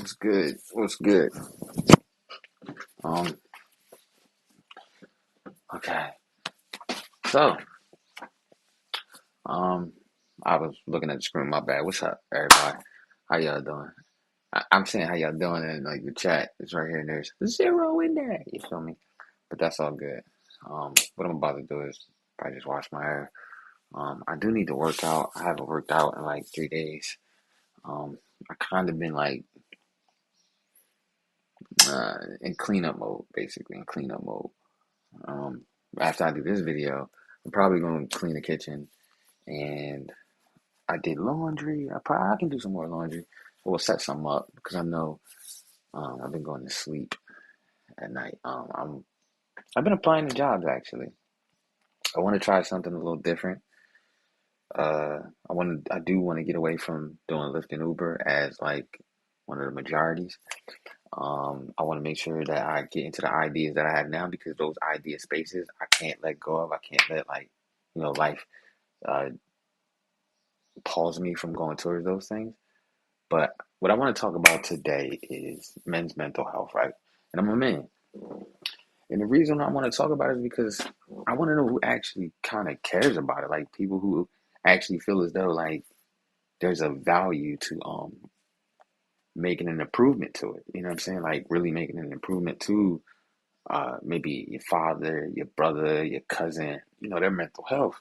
What's good? What's good? Um, okay. So, um, I was looking at the screen. My bad. What's up, everybody? How y'all doing? I'm saying how y'all doing in like the chat. It's right here, and there's zero in there. You feel me? But that's all good. What I'm about to do is probably just wash my hair. I do need to work out. I haven't worked out in like 3 days. I kind of been like in cleanup mode, basically in cleanup mode. Um, After I do this video, I'm probably gonna clean the kitchen and I did laundry. I can do some more laundry. We'll set some up because I know I've been going to sleep at night. I've been applying to jobs actually. I want to try something a little different. I do want to get away from doing Lyft and Uber as like one of the majorities. I want to make sure that I get into the ideas that I have now because those idea spaces I can't let go of. I can't let like life uh, pause me from going towards those things. But what I want to talk about today is men's mental health, right? And I'm a man. And the reason I want to talk about it is because I want to know who actually kind of cares about it. Like people who actually feel as though like there's a value to making an improvement to it. You know what I'm saying? Like really making an improvement to maybe your father, your brother, your cousin, their mental health.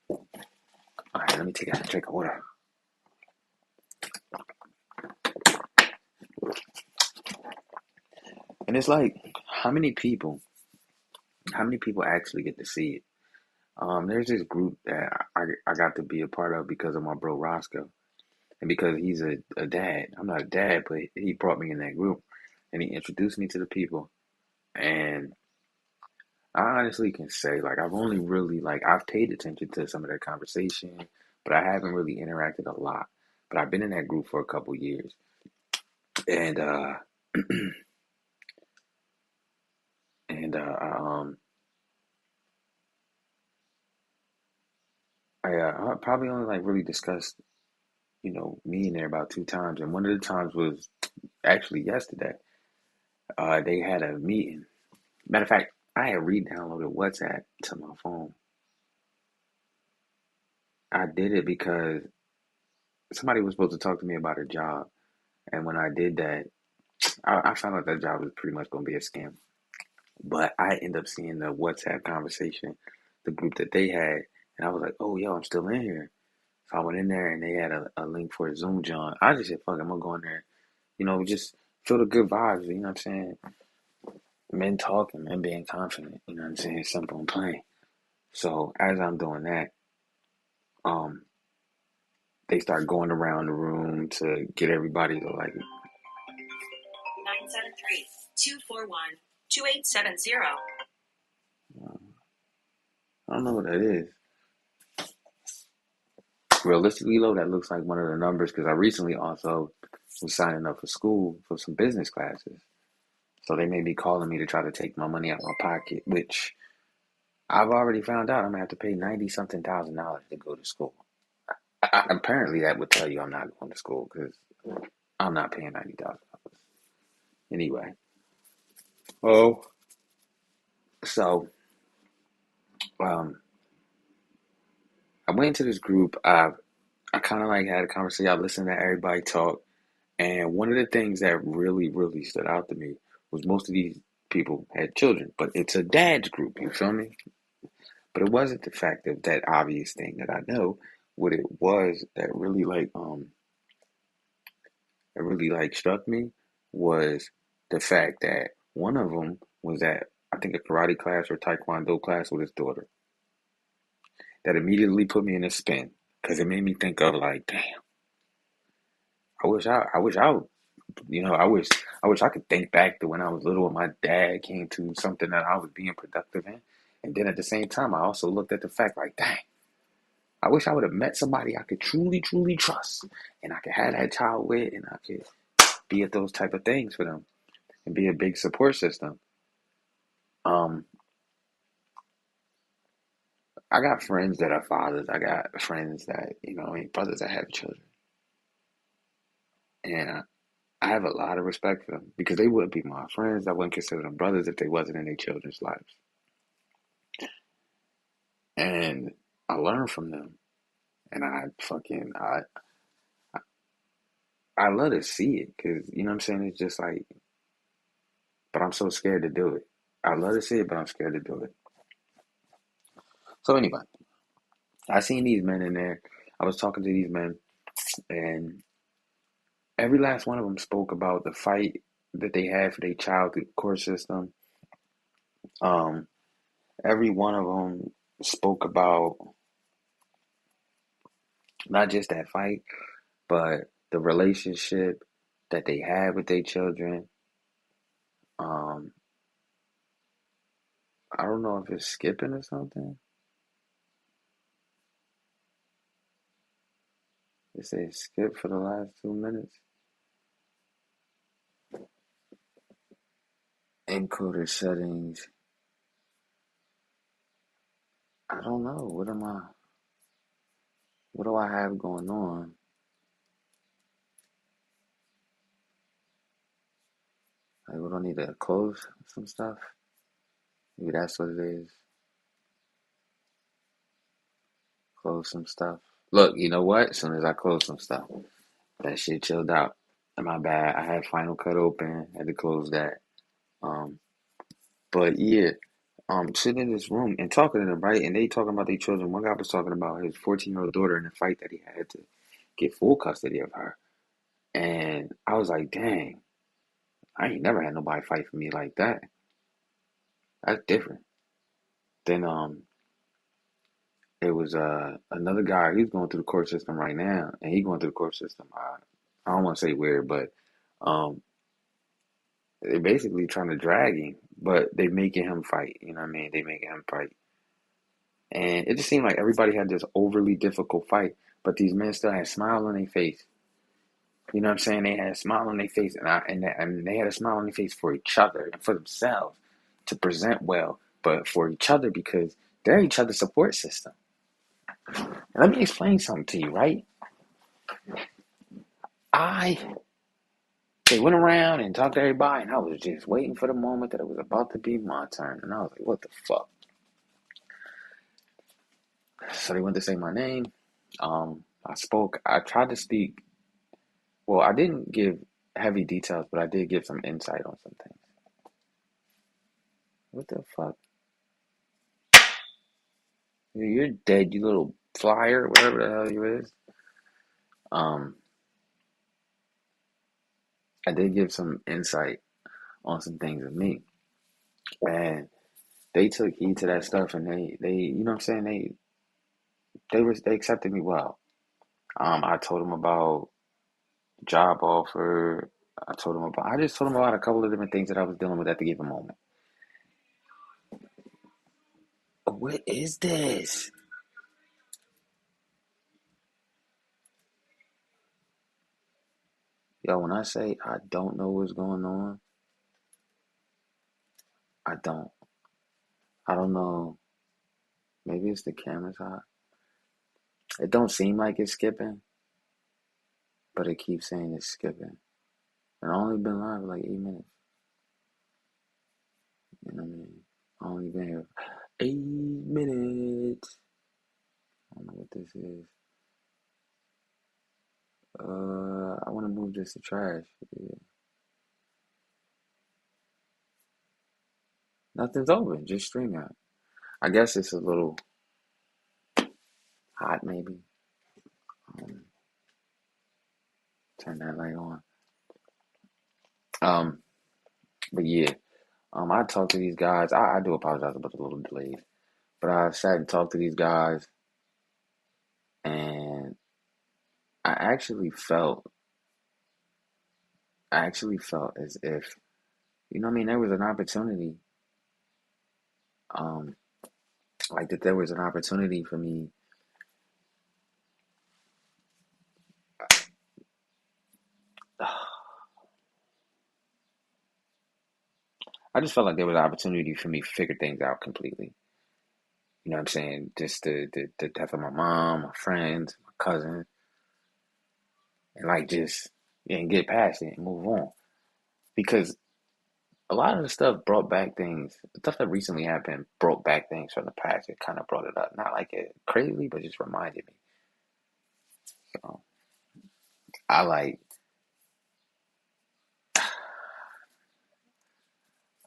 All right, let me take a drink of water. And it's like, how many people actually get to see it? There's this group that I got to be a part of because of my bro Roscoe, and because he's a dad. I'm not a dad, but he brought me in that group, and he introduced me to the people. And I honestly can say, like, I've only really I've paid attention to some of their conversation, but I haven't really interacted a lot. But I've been in that group for a couple years, and and I probably only like really discussed me in there about 2 times, and one of the times was actually yesterday. They had a meeting. Matter of fact, I had re-downloaded WhatsApp to my phone. I did it because somebody was supposed to talk to me about a job, and when I did that, I found out that job was pretty much going to be a scam. But I ended up seeing the WhatsApp conversation, the group that they had, and I was like, "Oh, yo, I'm still in here." So I went in there, and they had a link for a Zoom John. I just said, "Fuck, I'm gonna go in there." Just feel the good vibes. You know what I'm saying? Men talking, men being confident. You know what I'm saying? Simple and plain. So as I'm doing that, um, they start going around the room to get everybody to like 973-241-2870. I don't know what that is. Realistically, though, that looks like one of the numbers because I recently also was signing up for school for some business classes. So they may be calling me to try to take my money out of my pocket, which I've already found out I'm gonna have to pay 90 something thousand dollars to go to school. Apparently, that would tell you I'm not going to school because I'm not paying $90,000 anyway. Oh, so um, I went into this group. I kind of like had a conversation. I listened to everybody talk, and one of the things that really, really stood out to me was most of these people had children, but it's a dad's group. You feel me? But it wasn't the fact of that obvious thing that I know. What it was that really it really struck me was the fact that one of them was at I think a karate class or taekwondo class with his daughter. That immediately put me in a spin because it made me think of like, damn, I wish I would, I wish I could think back to when I was little and my dad came to something that I was being productive in. And then at the same time, I also looked at the fact like, dang, I wish I would have met somebody I could truly, truly trust and I could have that child with and I could be at those type of things for them and be a big support system. Um, I got friends that are fathers. I got friends that, brothers that have children. And I have a lot of respect for them because they wouldn't be my friends. I wouldn't consider them brothers if they wasn't in their children's lives. And I learn from them, and I love to see it because you know what I'm saying. It's just like, but I'm so scared to do it. I love to see it, but I'm scared to do it. So anyway, I seen these men in there. I was talking to these men, and every last one of them spoke about the fight that they had for their child through the court system. Um, every one of them spoke about not just that fight, but the relationship that they had with their children. Um, I don't know if it's skipping or something. It says skip for the last 2 minutes. Encoder settings. I don't know. What do I have going on? Like, we don't need to close some stuff. Maybe that's what it is. Close some stuff. Look, you know what? As soon as I close some stuff, that shit chilled out. My bad. I had Final Cut open. Had to close that. Um, but yeah, sitting in this room and talking to them, right? And they talking about their children. One guy was talking about his 14-year-old daughter in a fight that he had to get full custody of her. And I was like, dang, I ain't never had nobody fight for me like that. That's different. Then it was another guy. He's going through the court system right now, and he going through the court system. I don't want to say weird, but um, they're basically trying to drag him, but they making him fight. You know what I mean? They making him fight, and it just seemed like everybody had this overly difficult fight, but these men still had a smile on their face. You know what I'm saying? They had a smile on their face, and they had a smile on their face for each other and for themselves to present well, but for each other because they're each other's support system. And let me explain something to you, right? I They went around and talked to everybody, and I was just waiting for the moment that it was about to be my turn, and I was like, "What the fuck?" So they went to say my name. I spoke. I tried to speak. Well, I didn't give heavy details, but I did give some insight on some things. What the fuck? You're dead, you little flyer, whatever the hell you is. Um, I did give some insight on some things of me, and they took heed to that stuff, and you know what I'm saying, they accepted me well. I told them about job offer. I just told them about a couple of different things that I was dealing with at the given moment. What is this? Yo, when I say I don't know what's going on, I don't. I don't know. Maybe it's the camera's hot. It don't seem like it's skipping, but it keeps saying it's skipping. And I only been live for like 8 minutes. You know what I mean? I only been here 8 minutes. I don't know what this is. I want to move this to trash. Yeah. Nothing's open. Just stream out. I guess it's a little hot, maybe. Um, turn that light on. Um, but yeah. I talked to these guys. I do apologize about the little delays, but I sat and talked to these guys, and I actually felt, I actually felt as if, you know, what I mean, there was an opportunity, um, like that, there was an opportunity for me. I just felt like there was an opportunity for me to figure things out completely. You know what I'm saying? Just the death of my mom, my friends, my cousin, and like just and get past it and move on. Because a lot of the stuff brought back things, the stuff that recently happened brought back things from the past. It kind of brought it up. Not like it crazy, but just reminded me. So I like,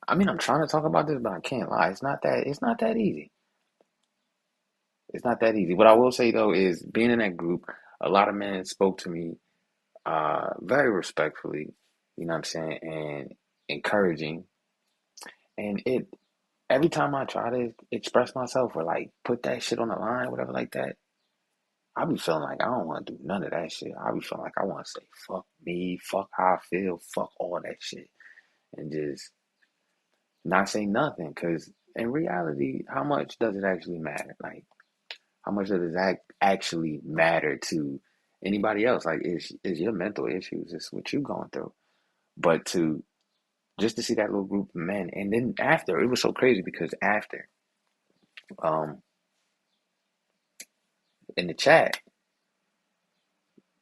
I mean, I'm trying to talk about this, but I can't lie. It's not that easy. It's not that easy. What I will say though is being in that group, a lot of men spoke to me very respectfully, you know what I'm saying, and encouraging. And it every time I try to express myself or like put that shit on the line, whatever like that, I be feeling like I don't want to do none of that shit. I be feeling like I want to say fuck me, fuck how I feel, fuck all that shit, and just not say nothing. Cause in reality, how much does it actually matter? Like, how much does that actually matter to anybody else? Like, is your mental issues? It's what you going through. But to just to see that little group of men, and then after it was so crazy because after, um, in the chat,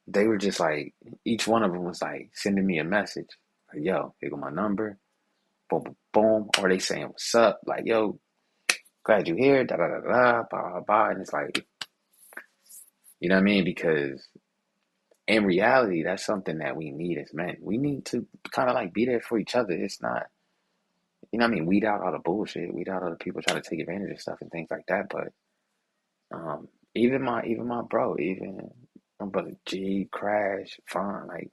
they were just like each one of them was like sending me a message, like, "Yo, here go my number, boom, boom, boom," or they saying, "What's up?" Like, "Yo, glad you here," da da da da, blah blah blah, and it's like, you know what I mean? Because in reality, that's something that we need as men. We need to kind of like be there for each other. It's not, you know what I mean? Weed out all the bullshit, weed out all the people trying to take advantage of stuff and things like that. But um, even my bro, even my brother G, Crash, Fine, like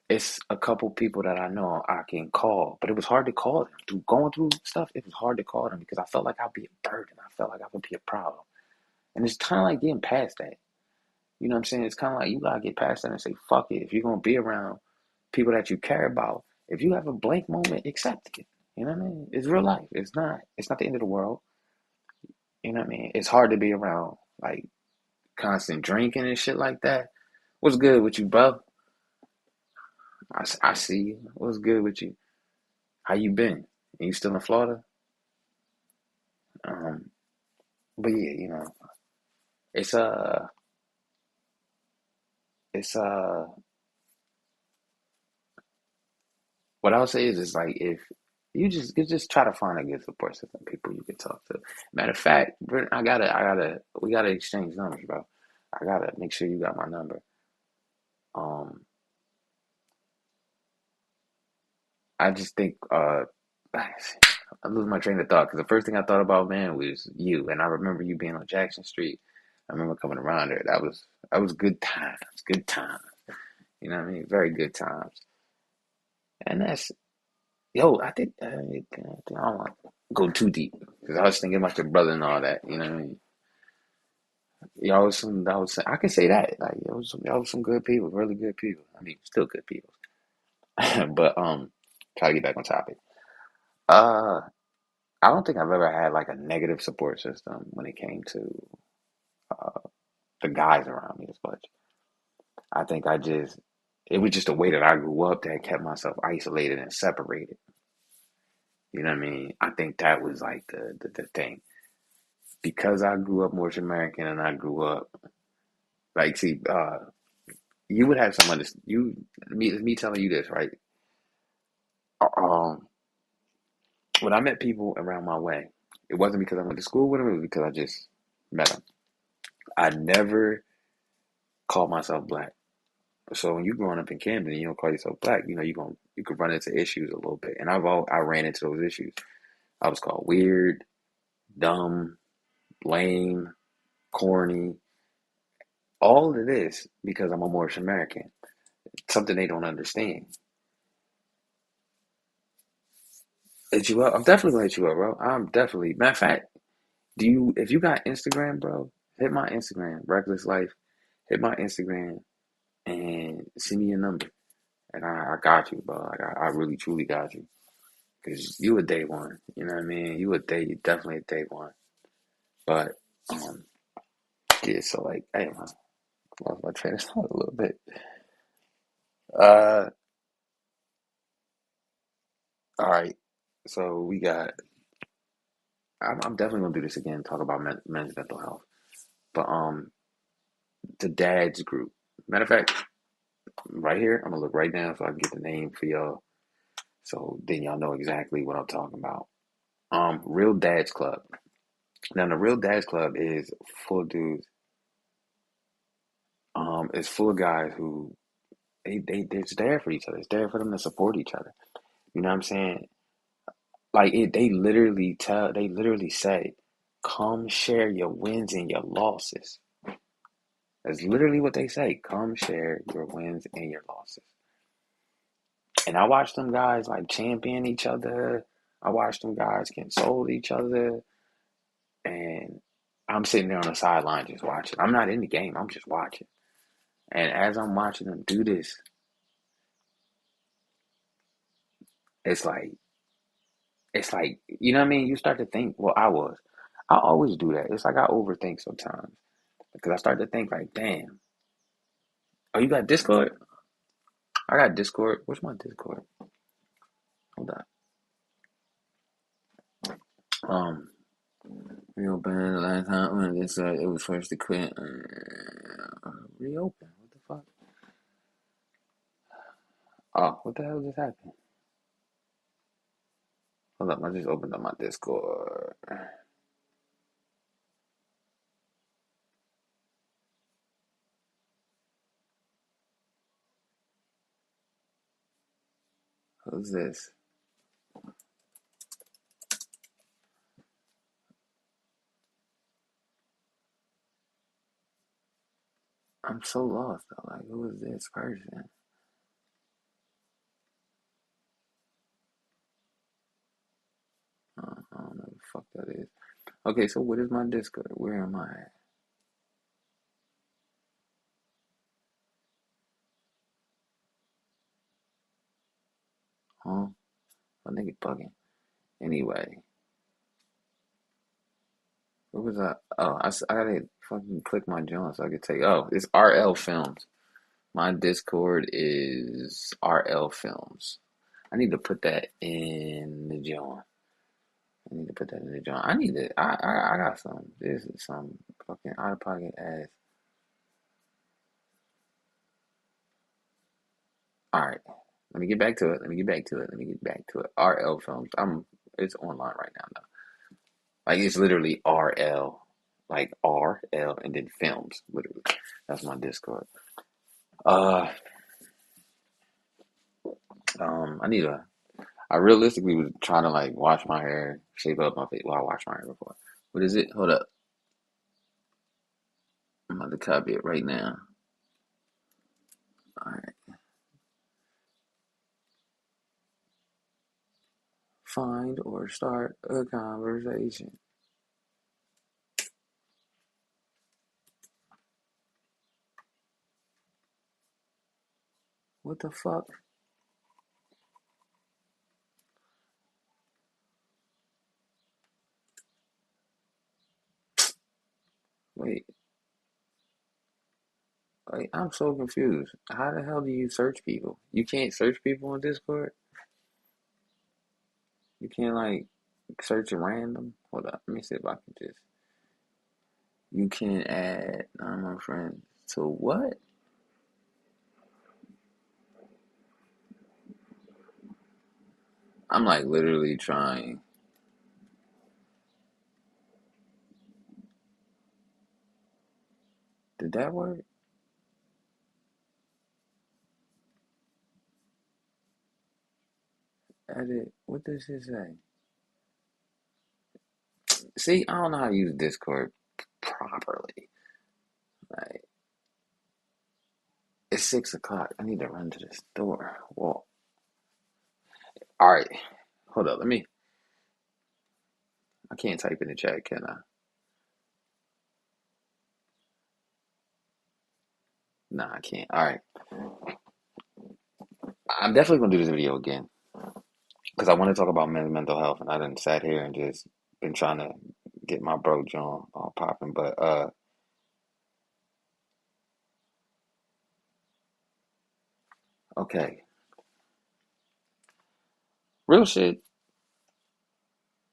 it's a couple people that I know I can call, but it was hard to call them. Through going through stuff, it was hard to call them because I felt like I'd be a burden. I felt like I would be a problem. And it's kind of like getting past that. You know what I'm saying? It's kind of like you gotta get past that and say, fuck it. If you're gonna be around people that you care about, if you have a blank moment, accept it. You know what I mean? It's real life. It's not the end of the world. You know what I mean? It's hard to be around like constant drinking and shit like that. What's good with you, bro? I see you. What's good with you? How you been? Are you still in Florida? Um, but yeah, you know, it's it's what I'll say is like if you just try to find a good support system, people you can talk to. Matter of fact, Brent, we gotta exchange numbers, bro. I gotta make sure you got my number. Um, I just think I lose my train of thought because the first thing I thought about, man, was you, and I remember you being on Jackson Street. I remember coming around there. That was good times, good times. You know what I mean? Very good times. And that's yo. I don't want to go too deep because I was thinking about your brother and all that. You know what I mean? Y'all was some. That was. I can say that. Like y'all was some good people, really good people. I mean, still good people. But try to get back on topic. Uh, I don't think I've ever had like a negative support system when it came to uh the guys around me as much. I think it was just the way that I grew up that kept myself isolated and separated. You know what I mean? I think that was like the thing. Because I grew up Moorish American and I grew up like see you would have some under you me telling you this right um when I met people around my way it wasn't because I went to school with them it was because I just met them. I never called myself black. So when you're growing up in Camden and you don't call yourself black, you know you could run into issues a little bit, and I ran into those issues. I was called weird, dumb, lame, corny, all of this because I'm a Moorish American. Something they don't understand. Hit you up. I'm definitely gonna hit you up, bro. I'm definitely. Matter of fact, do you if you got Instagram, bro? Hit my Instagram, Reckless Life. Hit my Instagram and send me your number, and I got you, bro. Like I really truly got you, cause you a day one. You know what I mean? You definitely a day one. But um, yeah. So like, hey, man, lost my train of thought a little bit. Uh, all right. So we got. I'm definitely gonna do this again. Talk about men's mental health, but the dads group. Matter of fact. right here. I'm gonna look right now so I can get the name for y'all. So then y'all know exactly what I'm talking about. Real Dads Club. Now the Real Dads Club is full of dudes. It's full of guys who they're just there for each other. It's there for them to support each other. You know what I'm saying? Like they literally say, come share your wins and your losses. That's literally what they say. Come share your wins and your losses. And I watched them guys like champion each other. I watched them guys console each other. And I'm sitting there on the sideline just watching. I'm not in the game. I'm just watching. And as I'm watching them do this, it's like you know what I mean? You start to think, well, I always do that. It's like I overthink sometimes. Because I start to think like, damn. Oh, you got Discord? I got Discord. Where's my Discord? Hold on. Reopen the last time when it was first to quit. Reopen. What the fuck? Oh, what the hell just happened? Hold up, I just opened up my Discord. Who's this? I'm so lost though. Like, who is this person? I don't know who the fuck that is. Okay, so what is my Discord? Where am I at? Huh? My nigga bugging. Anyway, what was I? Oh, I gotta fucking click my joint so I could take. Oh, it's RL Films. My Discord is RL Films. I need to put that in the joint. I need to put that in the joint. I need to. I got some. This is some fucking out of pocket ass. All right. Let me get back to it. Let me get back to it. Let me get back to it. RL Films. It's online right now though. Like it's literally RL, like RL and then films. Literally, that's my Discord. Uh, I need a. I realistically was trying to like wash my hair, shape up my face. Well, I washed my hair before. What is it? Hold up. I'm about to copy it right now. All right. Find or start a conversation. What the fuck? Wait, wait, I'm so confused. How the hell do you search people? You can't search people on Discord? You can't like search a random? Hold up, let me see if I can just. You can add my friends to what? I'm like literally trying. Did that work? Edit. What does it say? See, I don't know how to use Discord properly. Like, it's 6 o'clock. I need to run to the store. Well, all right. Hold up. Let me. I can't type in the chat, can I? Nah, I can't. All right. I'm definitely gonna do this video again because I want to talk about men's mental health, and I done sat here and just been trying to get my bro John all popping. But okay, real shit.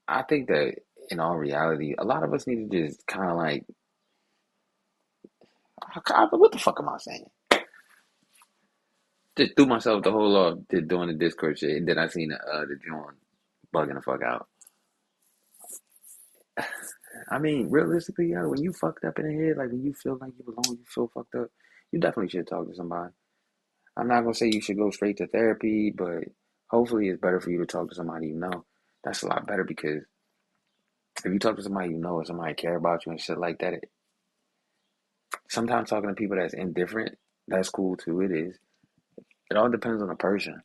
I think that in all reality, a lot of us need to just kind of like, what the fuck am I saying? just threw myself the whole off doing the Discord shit, and then I seen the joint bugging the fuck out. I mean, realistically, yo, when you fucked up in the head, like when you feel like you belong, you feel fucked up, you definitely should talk to somebody. I'm not gonna say you should go straight to therapy, but hopefully it's better for you to talk to somebody you know. That's a lot better because if you talk to somebody you know or somebody care about you and shit like that, sometimes talking to people that's indifferent, that's cool too. It is. It all depends on the person.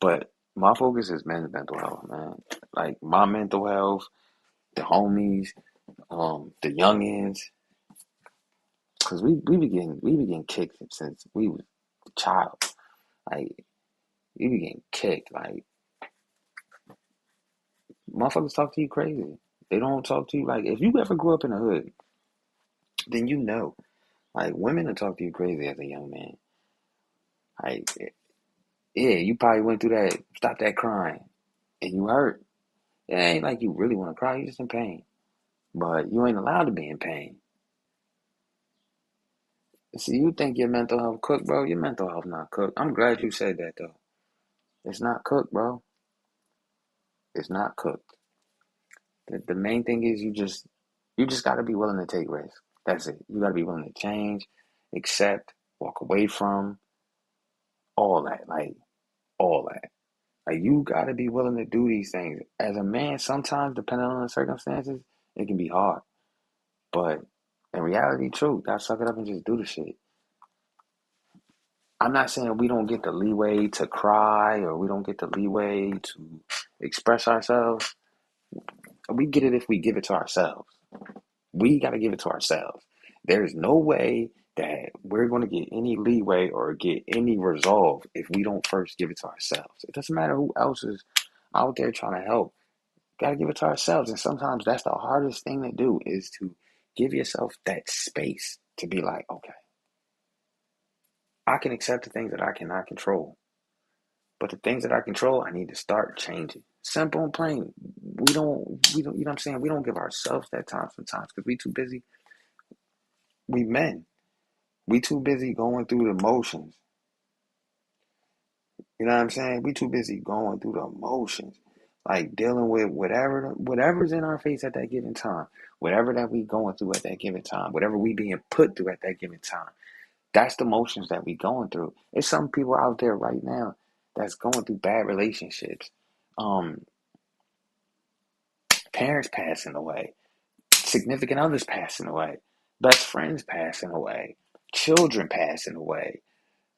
But my focus is men's mental health, man. Like my mental health, the homies, the youngins, because we begin kicked since we was a child. Like we begin kicked. Like motherfuckers talk to you crazy. They don't talk to you like if you ever grew up in the hood, then you know. Like women will talk to you crazy as a young man. Like yeah, you probably went through that. Stop that crying, and you hurt. It ain't like you really want to cry. You just in pain, but you ain't allowed to be in pain. See, you think your mental health cooked, bro? Your mental health not cooked. I'm glad you said that though. It's not cooked, bro. It's not cooked. The main thing is you just got to be willing to take risks. That's it. You got to be willing to change, accept, walk away from all that. Like all that. Like you got to be willing to do these things. As a man, sometimes depending on the circumstances, it can be hard. But in reality, true, gotta suck it up and just do the shit. I'm not saying we don't get the leeway to cry or we don't get the leeway to express ourselves. We get it if we give it to ourselves. We got to give it to ourselves. There's no way that we're going to get any leeway or get any resolve if we don't first give it to ourselves. It doesn't matter who else is out there trying to help. Got to give it to ourselves. And sometimes that's the hardest thing to do is to give yourself that space to be like, okay, I can accept the things that I cannot control. But the things that I control, I need to start changing. Simple and plain. We don't, you know what I'm saying? We don't give ourselves that time sometimes because we too busy. We men. We too busy going through the motions. You know what I'm saying? We too busy going through the motions. Like dealing with whatever's in our face at that given time. Whatever that we going through at that given time. Whatever we being put through at that given time. That's the motions that we going through. There's some people out there right now that's going through bad relationships. Um, Parents passing away, significant others passing away, best friends passing away, children passing away.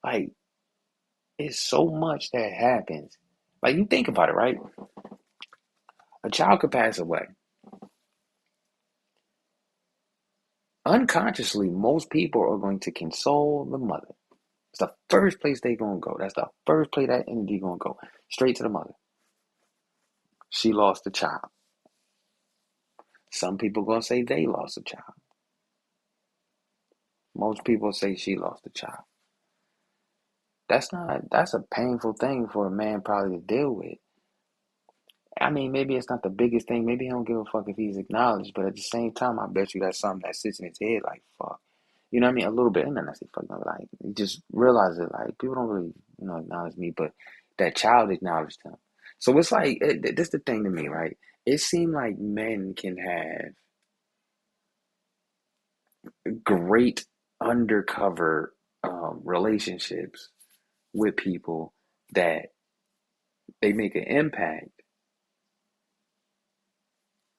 Like, it's so much that happens. Like, you think about it, right? A child could pass away. Unconsciously, most people are going to console the mother. It's the first place they gonna go. That's the first place that energy gonna go. Straight to the mother. She lost a child. Some people gonna say they lost a child. Most people say she lost a child. That's a painful thing for a man probably to deal with. I mean, maybe it's not the biggest thing. Maybe he don't give a fuck if he's acknowledged, but at the same time, I bet you that's something that sits in his head like, fuck. You know what I mean? A little bit, and then I say, fuck, no, like, he just realize it. Like, people don't really, acknowledge me, but that child acknowledged him. So it's like, this the thing to me, right? It seemed like men can have great undercover relationships with people that they make an impact.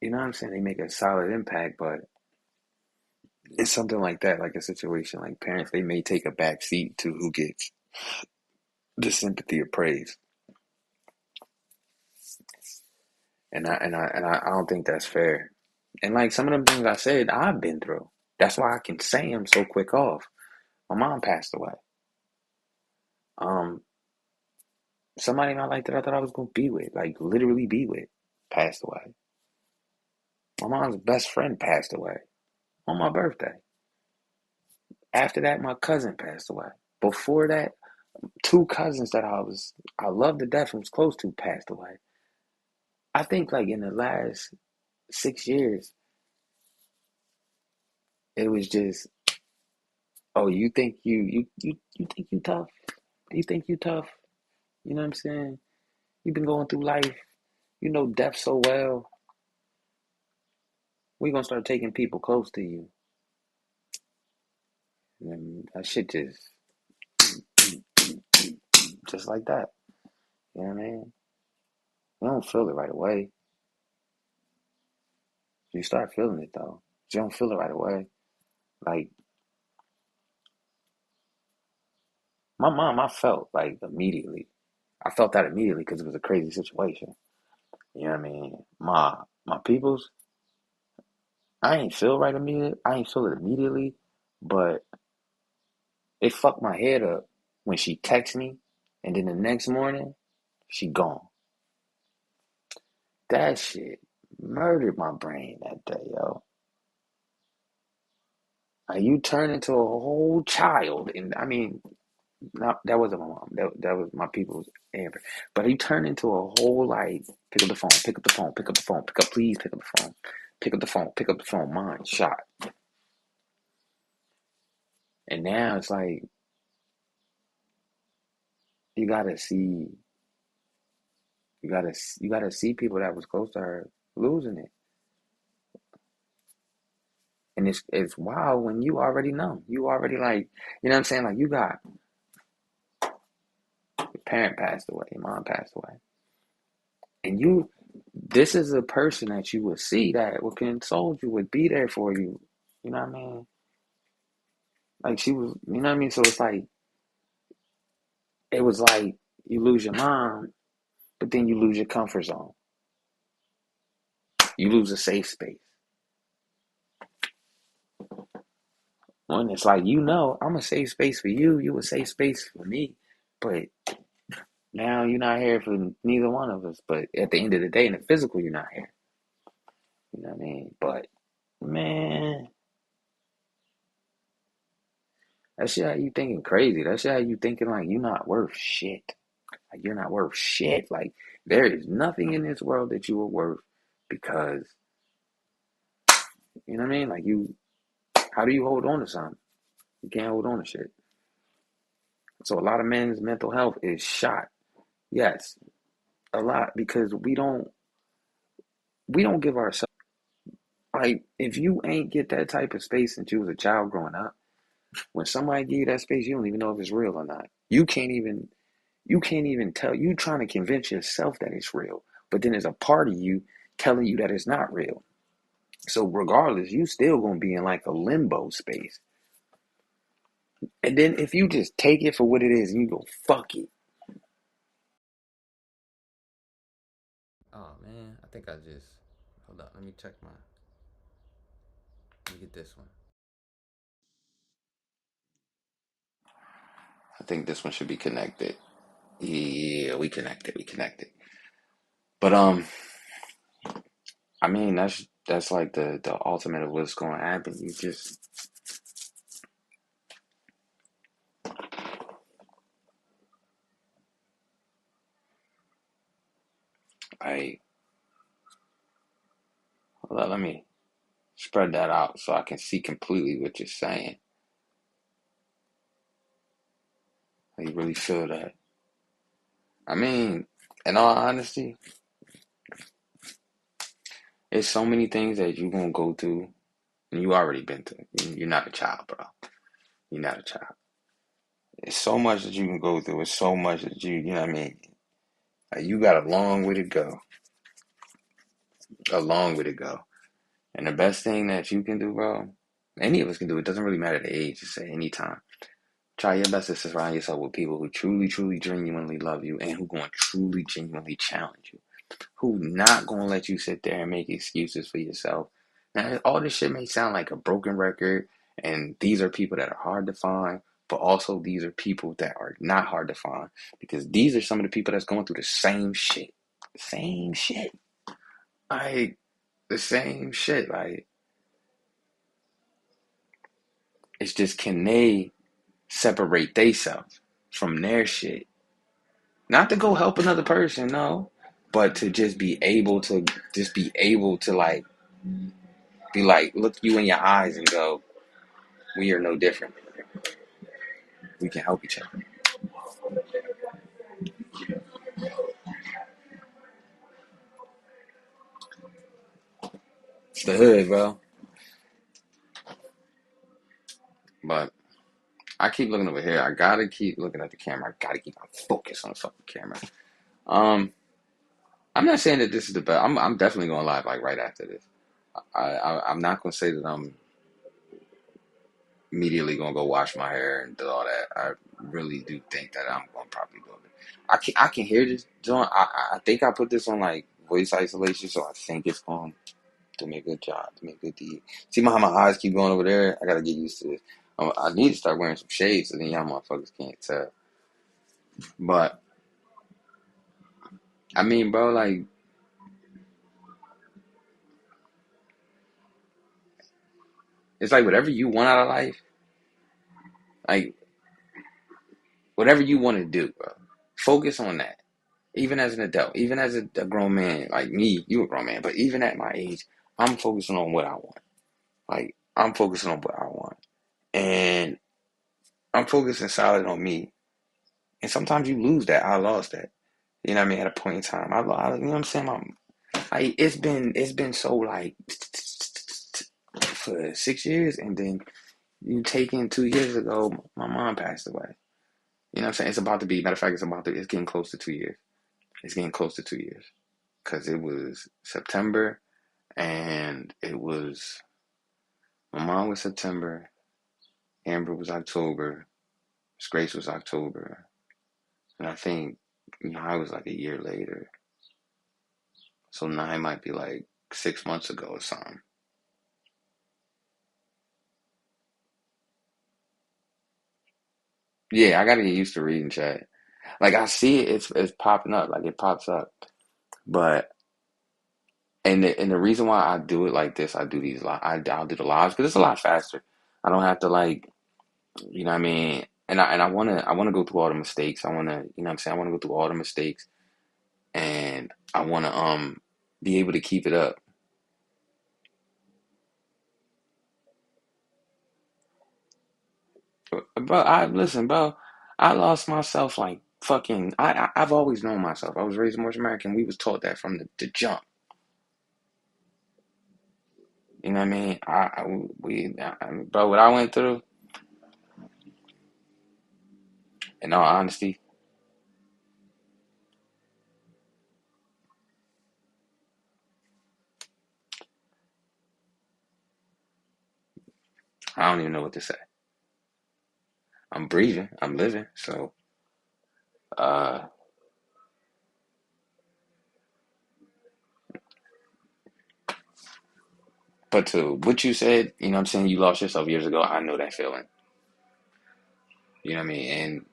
You know what I'm saying? They make a solid impact, but it's something like that, like a situation like parents, they may take a back seat to who gets the sympathy or praise, and I don't think that's fair. And like some of them things I said, I've been through. That's why I can say them so quick off. My mom passed away. Um, Somebody in my life that I thought I was gonna be with, like literally be with, passed away. My mom's best friend passed away on my birthday. After that, my cousin passed away. Before that, two cousins that I loved to death and was close to passed away. I think like in the last 6 years, it was just, oh, you think you think you tough? You think you tough? You know what I'm saying? You've been going through life. You know death so well. We're gonna start taking people close to you. And that shit just like that. You know what I mean? You don't feel it right away. You start feeling it though. You don't feel it right away. Like my mom, I felt like immediately. I felt that immediately because it was a crazy situation. You know what I mean? My peoples, I ain't feel right immediately. I ain't feel it immediately, but it fucked my head up when she texted me, and then the next morning she gone. That shit murdered my brain that day, yo. Like you turn into a whole child, and I mean, not that wasn't my mom. That was my people's Amber. But you turn into a whole like pick up the phone, pick up the phone, pick up the phone, pick up please pick up the phone, pick up the phone, pick up the phone. Mine shot, and now it's like you gotta see, you gotta see people that was close to her losing it, and it's wild when you already know, you already like, you know what I'm saying? Like you got your parent passed away, your mom passed away, and this is a person that you would see that would console you, would be there for you. You know what I mean? Like she was, you know what I mean? So it was like you lose your mom, but then you lose your comfort zone. You lose a safe space. When it's like, I'm a safe space for you, you a safe space for me. But now you're not here for neither one of us. But at the end of the day, in the physical, you're not here. You know what I mean? But man, that shit how you thinking crazy. That shit how you thinking like you're not worth shit. Like you're not worth shit. Like there is nothing in this world that you are worth because you know what I mean? Like how do you hold on to something? You can't hold on to shit. So a lot of men's mental health is shot. Yes, a lot because we don't give ourselves like if you ain't get that type of space since you was a child growing up, when somebody give you that space, you don't even know if it's real or not. You can't even tell. You trying to convince yourself that it's real, but then there's a part of you telling you that it's not real. So regardless, you still gonna be in like a limbo space. And then if you just take it for what it is and you go, fuck it. Oh man, I think I just hold up. Let me check my. Let me get this one. I think this one should be connected. Yeah, we connected. We connected. But I mean that's like the ultimate of what's going to happen. You just I hold on, let me spread that out so I can see completely what you're saying. You really feel that. I mean, in all honesty, there's so many things that you're gonna go through, and you already been through. You're not a child, bro. You're not a child. It's so much that you can go through. It's so much that you know what I mean? Like, you got a long way to go. A long way to go. And the best thing that you can do, bro, any of us can do, it doesn't really matter the age, just at any time. Try your best to surround yourself with people who truly, truly, genuinely love you and who going to truly, genuinely challenge you. Who not going to let you sit there and make excuses for yourself. Now, all this shit may sound like a broken record, and these are people that are hard to find, but also these are people that are not hard to find because these are some of the people that's going through the same shit. Same shit. Like, the same shit. Like, it's just can they separate themselves from their shit? Not to go help another person, no, but to just be able to like be like look you in your eyes and go, we are no different. We can help each other. It's the hood, bro. But I keep looking over here. I gotta keep looking at the camera. I gotta keep my focus on the fucking camera. Um, I'm not saying that this is the best. I'm definitely going live like right after this. I'm not gonna say that I'm immediately gonna go wash my hair and do all that. I really do think that I'm gonna probably do it. I can hear this joint. I think I put this on like voice isolation, so I think it's going to make a good job, to make a good deed. See how my eyes keep going over there? I gotta get used to this. I need to start wearing some shades so then y'all motherfuckers can't tell. But I mean, bro, like it's like whatever you want out of life, like whatever you want to do, bro. Focus on that. Even as an adult, even as a grown man, like me, you a grown man, but even at my age, I'm focusing on what I want. Like I'm focusing on what I want, and I'm focusing solid on me. And sometimes you lose that. I lost that. You know what I mean? At a point in time, you know what I'm saying? Like it's been so like for 6 years, and then you take in 2 years ago, my mom passed away. You know what I'm saying? It's about to be. Matter of fact, it's getting close to 2 years. It's getting close to 2 years because it was September, and it was my mom was September, Amber was October, Grace was October, and I think Nye was like a year later. So Nye might be like 6 months ago or something. Yeah, I gotta get used to reading chat. Like I see it, it's popping up, like it pops up. But and the reason why I do it like this, I do these live, I'll do the lives because it's a lot faster. I don't have to like, you know what I mean. And I wanna go through all the mistakes. I wanna, you know what I'm saying. I wanna go through all the mistakes, and I wanna be able to keep it up. Bro, I listen, bro. I lost myself like fucking. I've always known myself. I was raised Morris American. We was taught that from the jump. You know what I mean? Bro, what I went through, in all honesty, I don't even know what to say. I'm breathing. I'm living. So, uh, but to what you said, you know what I'm saying? You lost yourself years ago. I know that feeling. You know what I mean? And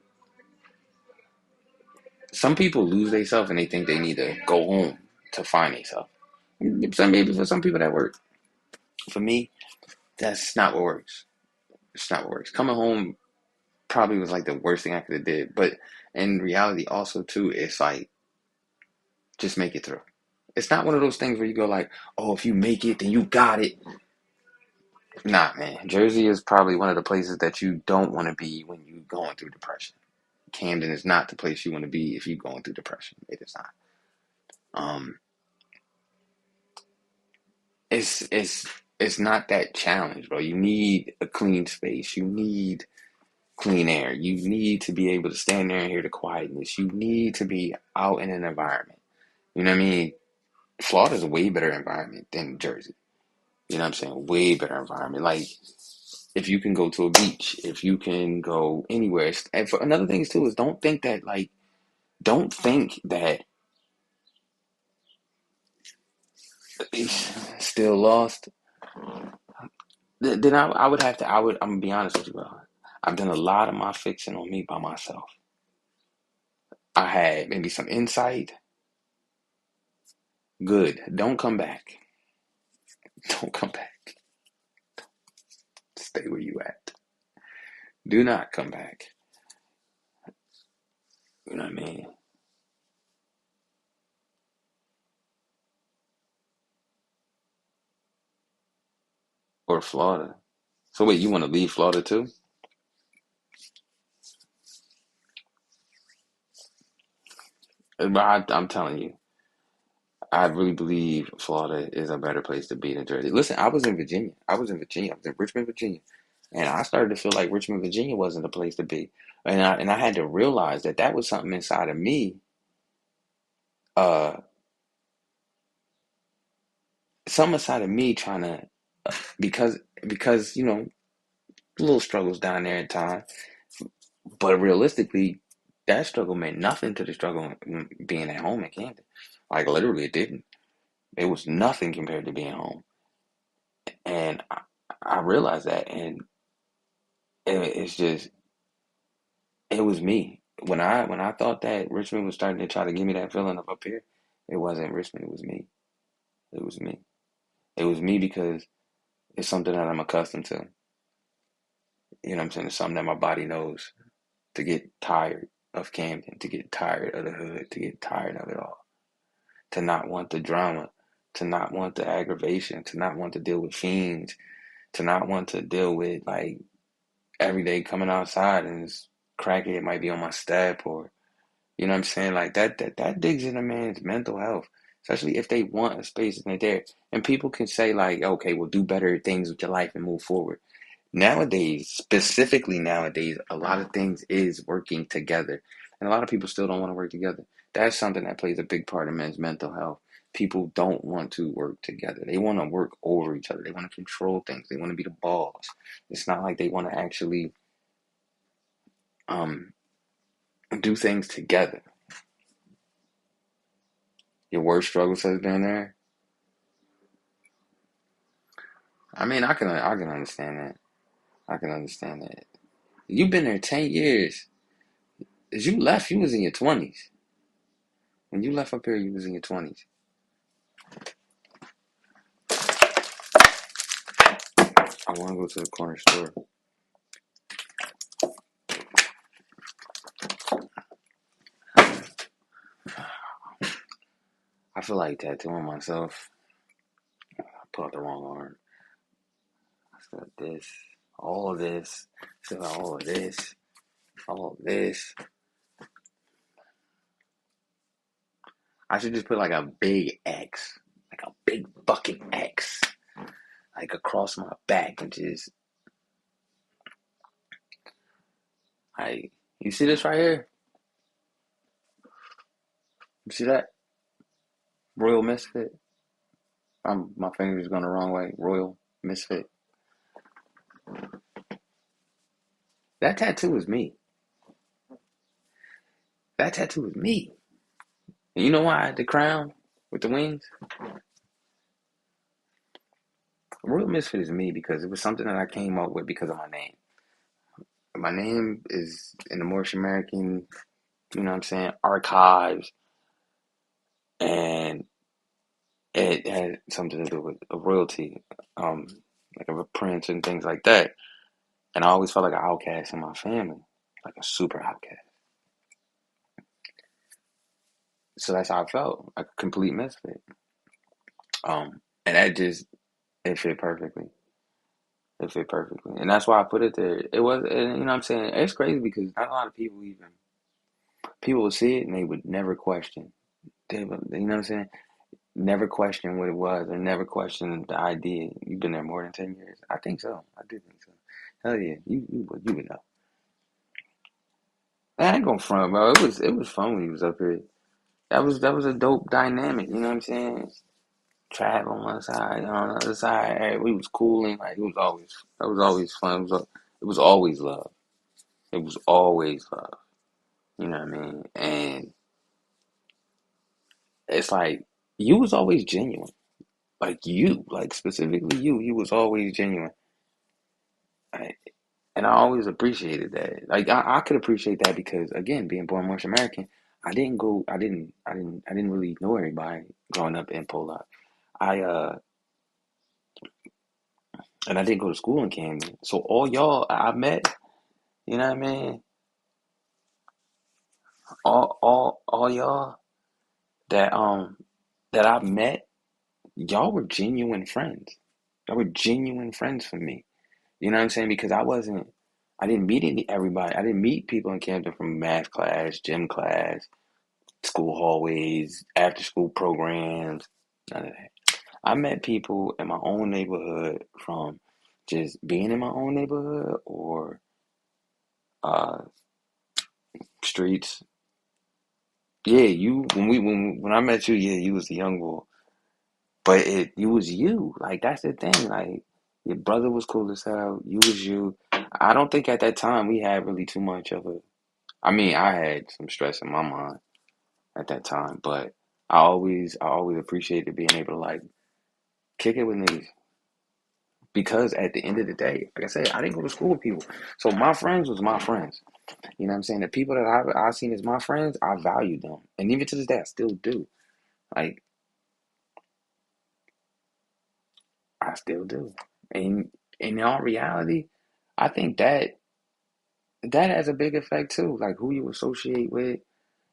some people lose themselves and they think they need to go home to find themselves. Maybe for some people that works. For me, that's not what works. It's not what works. Coming home probably was like the worst thing I could have did. But in reality, also too, it's like just make it through. It's not one of those things where you go like, oh, if you make it, then you got it. Nah, man. Jersey is probably one of the places that you don't want to be when you're going through depression. Camden is not the place you want to be if you're going through depression. It is not. Um, it's not that challenge, bro. You need a clean space. You need clean air. You need to be able to stand there and hear the quietness. You need to be out in an environment. You know what I mean? Florida's a way better environment than Jersey. You know what I'm saying? Way better environment. Like if you can go to a beach, if you can go anywhere. And for another thing too is don't think that it's still lost. Then I would have to. I'm gonna be honest with you, bro. I've done a lot of my fixing on me by myself. I had maybe some insight. Good. Don't come back. Don't come back. Stay where you at. Do not come back. You know what I mean? Or Florida. So wait, you want to leave Florida too? I'm telling you, I really believe Florida is a better place to be than Jersey. Listen, I was in Virginia. I was in Virginia. I was in Richmond, Virginia, and I started to feel like Richmond, Virginia wasn't the place to be, and I had to realize that that was something inside of me, uh, some inside of me trying to because because little struggles down there at times, but realistically, that struggle meant nothing to the struggle being at home in Camden. Like literally, it didn't. It was nothing compared to being home, and I realized that, and it's just it was me. When I thought that Richmond was starting to try to give me that feeling of up here, it wasn't Richmond. It was me. It was me. It was me because it's something that I'm accustomed to. You know what I'm saying? It's something that my body knows. To get tired of Camden, to get tired of the hood, to get tired of it all, to not want the drama, to not want the aggravation, to not want to deal with fiends, to not want to deal with like every day coming outside and this crackhead might be on my step or you know what I'm saying? Like that digs in a man's mental health, especially if they want a space and they're there. And people can say like, okay, well, do better things with your life and move forward. Nowadays, specifically nowadays, a lot of things is working together, and a lot of people still don't want to work together. That's something that plays a big part in men's mental health. People don't want to work together. They want to work over each other. They want to control things. They want to be the boss. It's not like they want to actually um, do things together. Your worst struggles has been there. I mean, I can understand that. I can understand that. You've been there 10 years. As you left, you was in your 20s. When you left up here, you was in your 20s. I want to go to the corner store. I feel like tattooing myself. I put out the wrong arm. I still got this, all of this, still got all of this, all of this. I should just put like a big X, like a big fucking X, like across my back and just, like, you see this right here? You see that? Royal Misfit. My finger's going the wrong way. Royal Misfit. That tattoo is me. That tattoo is me. And you know why the crown with the wings? Royal Misfit is me because it was something that I came up with because of my name. My name is in the Moorish American, you know what I'm saying, archives, and it had something to do with a royalty, um, like of a prince and things like that. And I always felt like an outcast in my family, like a super outcast. So that's how I felt, like a complete misfit. And that just it fit perfectly. It fit perfectly, and that's why I put it there. It was, and, you know what I'm saying. It's crazy because not a lot of people would see it and they would never question. They would, you know what I'm saying? Never question what it was or never question the idea. You've been there more than 10 years. I think so. I do think so. Hell yeah. You would know. I ain't gonna front, bro. It was fun when he was up here. That was a dope dynamic, you know what I'm saying? Trav on one side, on the other side, hey, we was cooling, like it was always that was always fun. It was always love. It was always love. You know what I mean? And it's like you was always genuine. Like specifically you was always genuine. Like, and I always appreciated that. Like I could appreciate that because again, being born Moorish American, I didn't really know everybody growing up in Pollock. I and I didn't go to school in Camden. So all y'all I met, you know what I mean? All y'all that that I met, y'all were genuine friends. Y'all were genuine friends for me. You know what I'm saying? Because I didn't meet everybody. I didn't meet people in Camden from math class, gym class, school hallways, after school programs, none of that. I met people in my own neighborhood from just being in my own neighborhood or uh, streets. Yeah, you when I met you, yeah, you was a young boy, but you was you. Like that's the thing. Like your brother was cool as hell. You was you. I don't think at that time we had really too much of a. I mean, I had some stress in my mind at that time, but I always appreciated being able to like kick it with niggas because at the end of the day, like I said, I didn't go to school with people, so my friends was my friends. You know what I'm saying? The people that I seen as my friends, I value them, and even to this day, I still do. Like I still do. And in all reality, I think that has a big effect too. Like who you associate with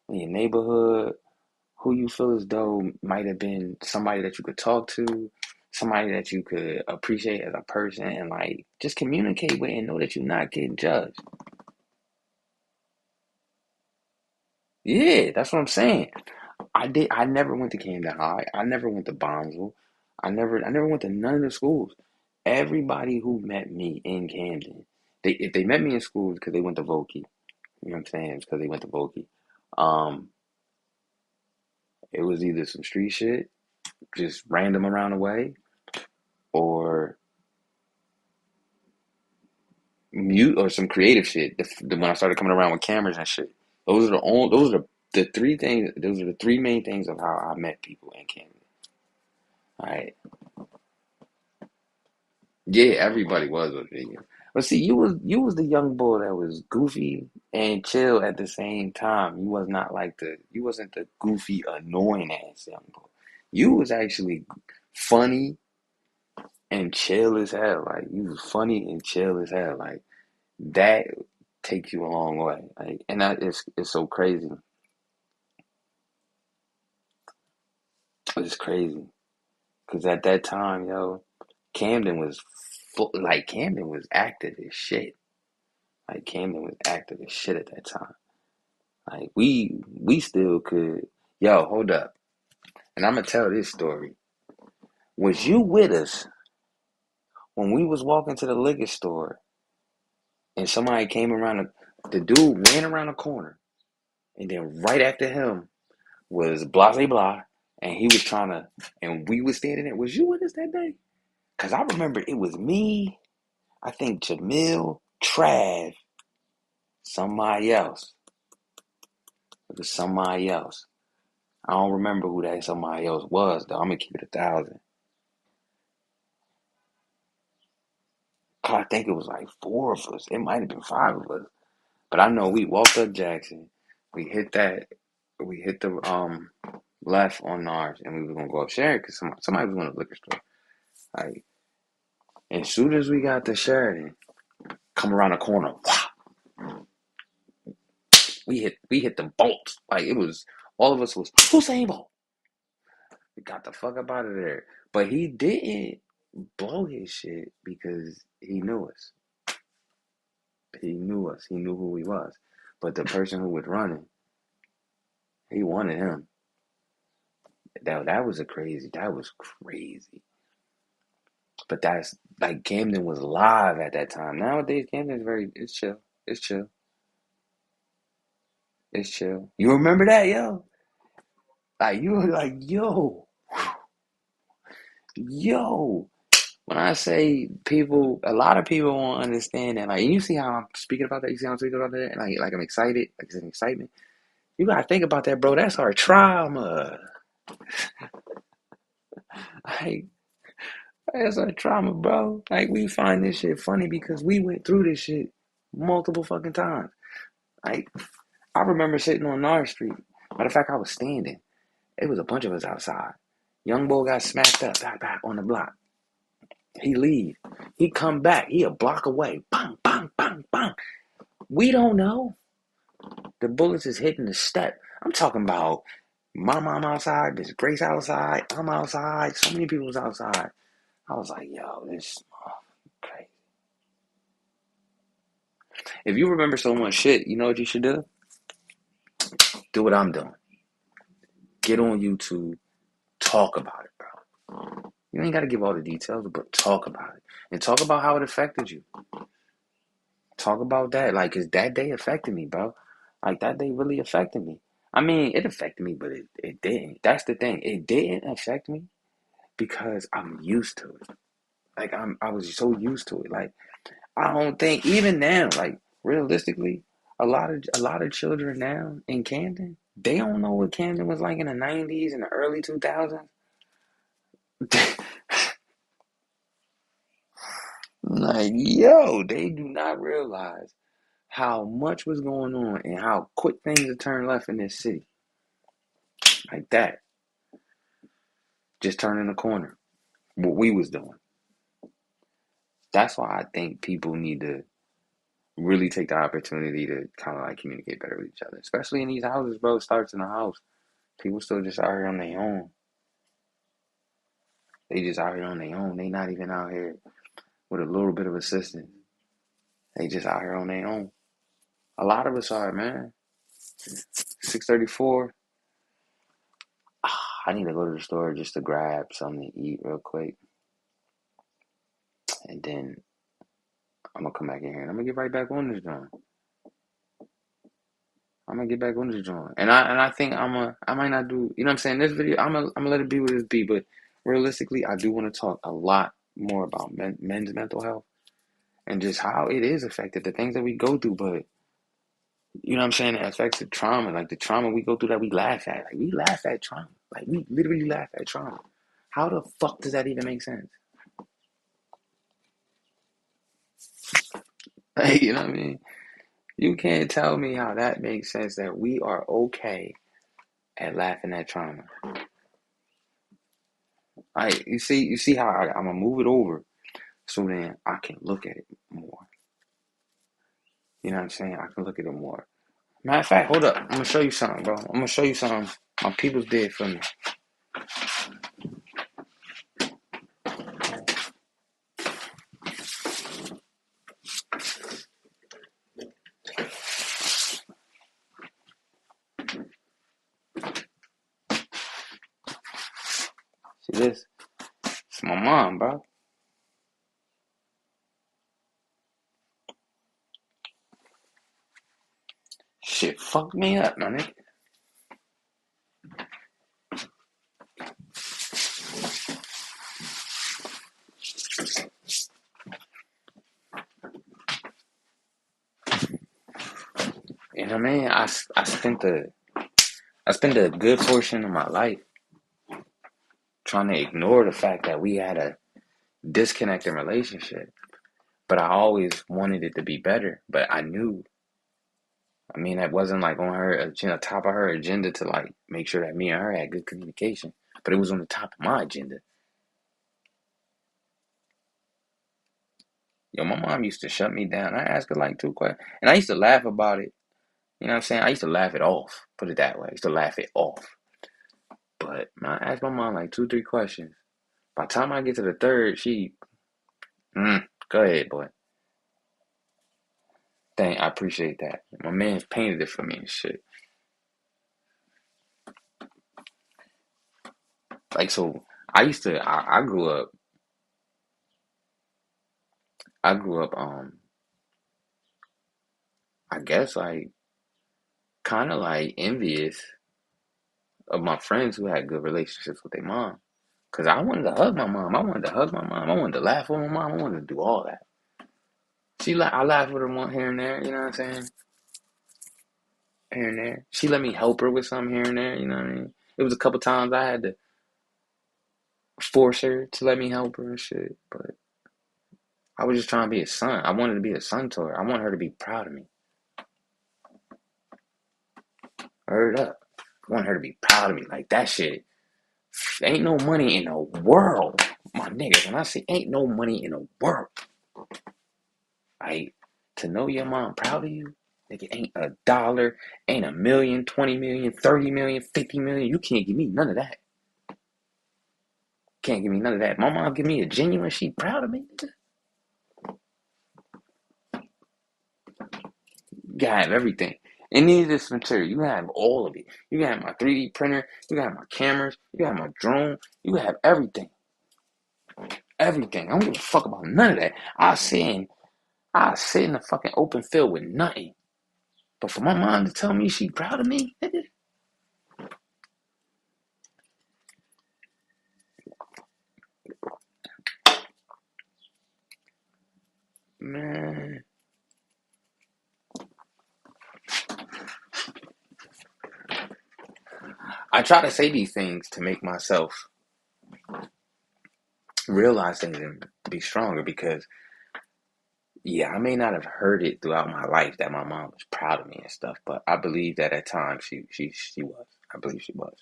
in your neighborhood, who you feel as though might have been somebody that you could talk to, somebody that you could appreciate as a person and like just communicate with and know that you're not getting judged. Yeah, that's what I'm saying. I never went to Camden High. I never went to Bonneville. I never went to none of the schools. Everybody who met me in Camden, if they met me in school because they went to Vokey. You know what I'm saying? It's because they went to Vokey. Um, it was either some street shit, just random around the way, or mute or some creative shit. When I started coming around with cameras and shit, those are the three things. Those are the three main things of how I met people in Camden. All right. Yeah, everybody was a vegan. But see, you was the young boy that was goofy and chill at the same time. You wasn't the goofy, annoying ass young boy. You was actually funny and chill as hell. Like you was funny and chill as hell. Like that takes you a long way. Like and that is it's so crazy. It's crazy because at that time, yo, Camden was Camden was active as shit. Like Camden was active as shit at that time. Like we still could. Yo, hold up. And I'm gonna tell this story. Was you with us when we was walking to the liquor store and somebody came around the dude ran around the corner and then right after him was Blase Blah and he was trying to and we was standing there. Was you with us that day? Cause I remember it was me, I think Jamil, Trav, somebody else. It was somebody else. I don't remember who that somebody else was though. I'm gonna keep it 1,000. I think it was like four of us. It might have been five of us. But I know we walked up Jackson. We hit that. We hit the left on ours, and we were gonna go up Sheridan because somebody was going to the liquor store. Like as soon as we got to Sheridan, come around the corner, we hit the bolts. Like it was all of us was Usain Bolt. We got the fuck up out of there. But he didn't blow his shit because he knew us. He knew us. He knew who he was. But the person who was running, he wanted him. That was crazy. But that's like Camden was live at that time. Nowadays Camden is very it's chill. It's chill. It's chill. You remember that, yo? Like you were like, yo. When I say people, a lot of people won't understand that. Like, and you see how I'm speaking about that. You see how I'm speaking about that. Like I'm excited. Like it's an excitement. You gotta think about that, bro. That's our trauma. Like that's our trauma, bro. Like we find this shit funny because we went through this shit multiple fucking times. Like I remember sitting on Nar Street. Matter of fact, I was standing. It was a bunch of us outside. Young boy got smacked up, back on the block. He leave. He come back. He a block away. Bang, bang, bang, bang. We don't know. The bullets is hitting the step. I'm talking about my mom outside, this Grace outside, I'm outside, so many people's outside. I was like, yo, this crazy. If you remember so much shit, you know what you should do? Do what I'm doing. get on YouTube, talk about it, bro. You ain't got to give all the details, but talk about it. And talk about how it affected you. Talk about that. Like, 'cause that day affected me, bro. Like, that day really affected me. I mean, it affected me, but it didn't. That's the thing. It didn't affect me because I'm used to it. Like, I was so used to it. Like, I don't think even now, like realistically, a lot of children now in Camden, they don't know what Camden was like in the '90s and the early 2000s. Like, yo, they do not realize how much was going on and how quick things have turned left in this city. Like that. Just turning the corner. What we was doing. That's why I think people need to really take the opportunity to kind of like communicate better with each other. Especially in these houses, bro. It starts in the house. People still just out here on their own. They just out here on their own. They not even out here with a little bit of assistance. They just out here on their own. A lot of us are, man. 6:34. I need to go to the store just to grab something to eat real quick. And then I'm gonna come back in here and I'm gonna get right back on this joint. I'm gonna get back on this joint. And I think I might not do, you know what I'm saying, this video, I'm gonna let it be what it be, but realistically I do want to talk a lot more about men's mental health and just how it is affected, the things that we go through, but you know what I'm saying, it affects the trauma, like the trauma we go through that we laugh at. Like we laugh at trauma. Like we literally laugh at trauma. How the fuck does that even make sense? Like, you know what I mean? You can't tell me how that makes sense that we are okay at laughing at trauma. You see how I'm gonna move it over so then I can look at it more. You know what I'm saying? I can look at it more. Matter of fact, hold up. I'm gonna show you something, bro. I'm gonna show you something my people's did for me. See this? It's my mom, bro. Shit fucked me up, my nigga. You know what I mean? I spent a good portion of my life trying to ignore the fact that we had a disconnected relationship. But I always wanted it to be better. But I knew, I mean, that wasn't like on her agenda, top of her agenda to like make sure that me and her had good communication. But it was on the top of my agenda. Yo, my mom used to shut me down. I asked her like 2 questions. And I used to laugh about it. You know what I'm saying? I used to laugh it off. Put it that way. I used to laugh it off. But I asked my mom like 2, 3 questions. By the time I get to the third, go ahead, boy. I appreciate that. My man's painted it for me and shit. Like, so I grew up, I guess like, kind of like envious of my friends who had good relationships with their mom. Cause I wanted to hug my mom. I wanted to hug my mom. I wanted to laugh with my mom. I wanted to do all that. I laughed with her one here and there, you know what I'm saying? Here and there. She let me help her with something here and there, you know what I mean? It was a couple times I had to force her to let me help her and shit. But I was just trying to be a son. I wanted to be a son to her. I want her to be proud of me. Heard up. I want her to be proud of me. Like that shit. Ain't no money in the world. My nigga, when I say ain't no money in the world. Like, to know your mom proud of you, nigga, ain't a dollar, ain't a million, 20 million, 30 million, 50 million. You can't give me none of that. Can't give me none of that. My mom give me a genuine, she proud of me. You gotta have everything. Any of this material, you can have all of it. You can have my 3D printer, you can have my cameras, you can have my drone, you can have everything. Everything. I don't give a fuck about none of that. I sit in a fucking open field with nothing. But for my mom to tell me she proud of me, nigga, man. I try to say these things to make myself realize things and be stronger because yeah, I may not have heard it throughout my life that my mom was proud of me and stuff, but I believe that at times she was. I believe she was.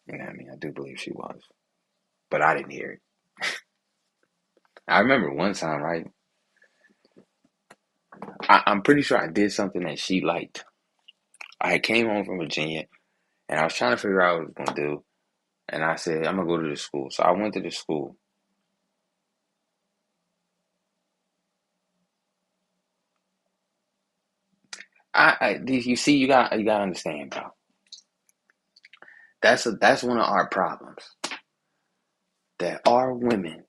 You know what I mean? I do believe she was. But I didn't hear it. I remember one time, right? I'm pretty sure I did something that she liked. I came home from Virginia and I was trying to figure out what I was gonna do. And I said, I'm gonna go to the school. So I went to the school. You see, you gotta understand, bro. That's one of our problems. That our women